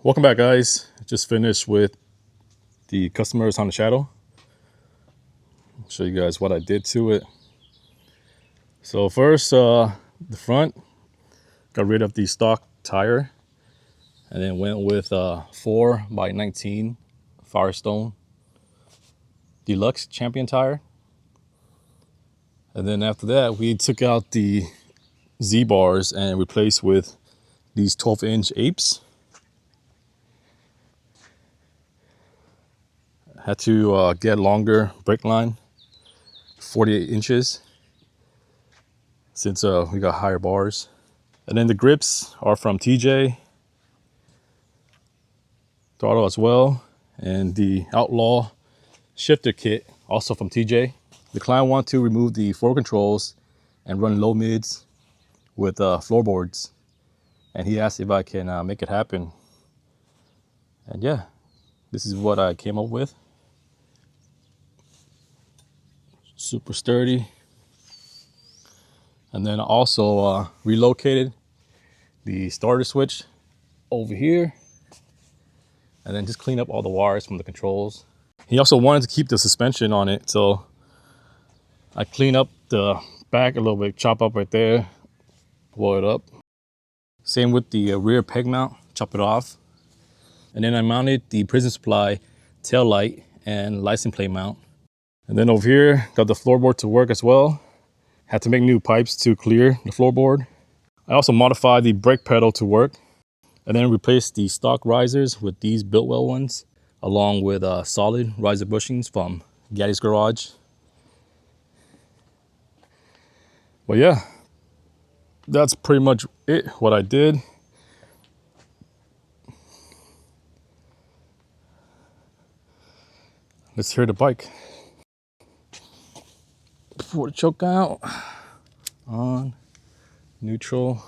Welcome back, guys. Just finished with the customer's Honda Shadow. I'll show you guys what I did to it. So first, the front, got rid of the stock tire and then went with 4x19 Firestone Deluxe Champion tire. And then after that, we took out the Z-bars and replaced with these 12-inch apes. Had to get longer brake line, 48 inches, since we got higher bars. And then the grips are from TJ. Throttle as well. And the Outlaw shifter kit, also from TJ. The client wanted to remove the floor controls and run low mids with floorboards. And he asked if I can make it happen. And yeah, this is what I came up with. Super sturdy. And then I also relocated the starter switch over here and then just clean up all the wires from the controls. He also wanted to keep the suspension on it, so I clean up the back a little bit, chop up right there, blow it up. Same with the rear peg mount, chop it off. And then I mounted the Prism Supply tail light and license plate mount. And then over here, got the floorboard to work as well. Had to make new pipes to clear the floorboard. I also modified the brake pedal to work and then replaced the stock risers with these Biltwell ones, along with solid riser bushings from Gaddy's Garage. But yeah, that's pretty much it, what I did. Let's hear the bike. Before the choke out, on, neutral.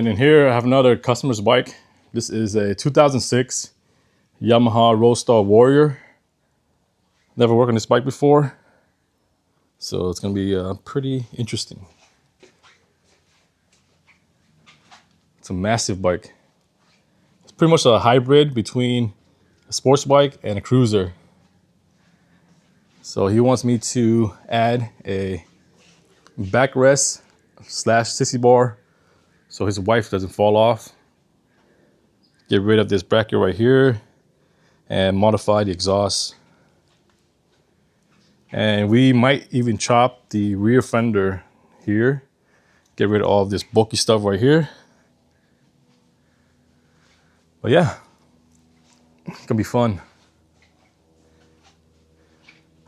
then in here, I have another customer's bike. This is a 2006 Yamaha Warrior. Never worked on this bike before, so it's gonna be pretty interesting. It's a massive bike. It's pretty much a hybrid between a sports bike and a cruiser. So he wants me to add a backrest / sissy bar so his wife doesn't fall off. Get rid of this bracket right here and modify the exhaust. And we might even chop the rear fender here. Get rid of all of this bulky stuff right here. But yeah, it's gonna be fun.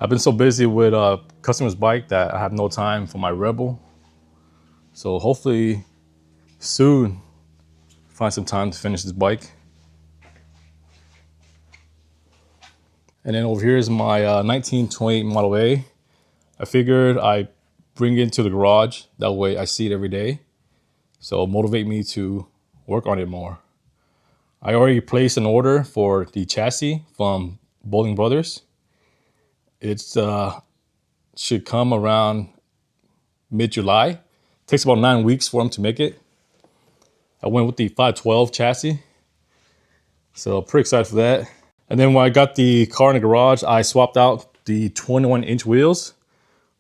I've been so busy with customer's bike that I have no time for my Rebel. So hopefully soon find some time to finish this bike. And then over here is my 1928 Model A. I figured I bring it to the garage. That way I see it every day. So motivate me to work on it more. I already placed an order for the chassis from Boling Brothers. It's should come around mid-July. Takes about 9 weeks for them to make it. I went with the 512 chassis. So pretty excited for that. And then when I got the car in the garage, I swapped out the 21-inch wheels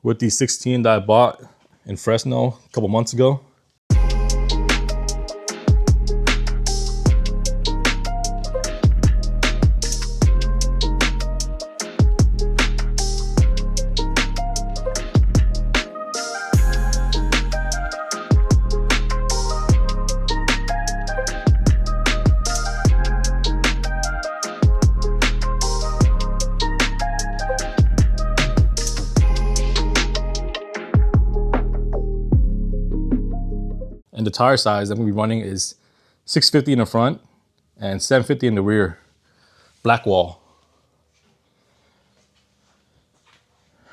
with the 16 that I bought in Fresno a couple months ago. And the tire size I'm gonna be running is 650 in the front and 750 in the rear, black wall.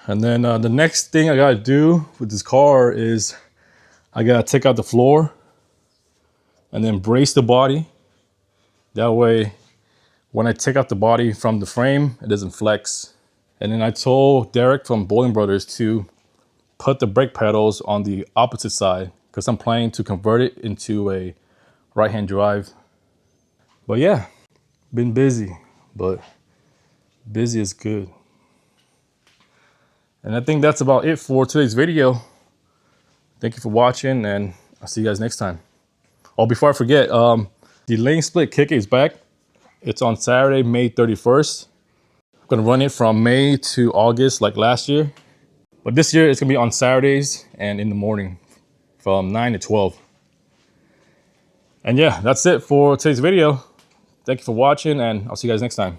And then the next thing I gotta do with this car is I gotta take out the floor and then brace the body. That way, when I take out the body from the frame, it doesn't flex. And then I told Derek from Boling Brothers to put the brake pedals on the opposite side because I'm planning to convert it into a right-hand drive. But yeah, been busy, but busy is good. And I think that's about it for today's video. Thank you for watching, and I'll see you guys next time. Oh, before I forget, the lane split kick is back. It's on Saturday, May 31st. I'm gonna run it from May to August like last year. But this year it's gonna be on Saturdays and in the morning from 9 to 12. And yeah, that's it for today's video. Thank you for watching, and I'll see you guys next time.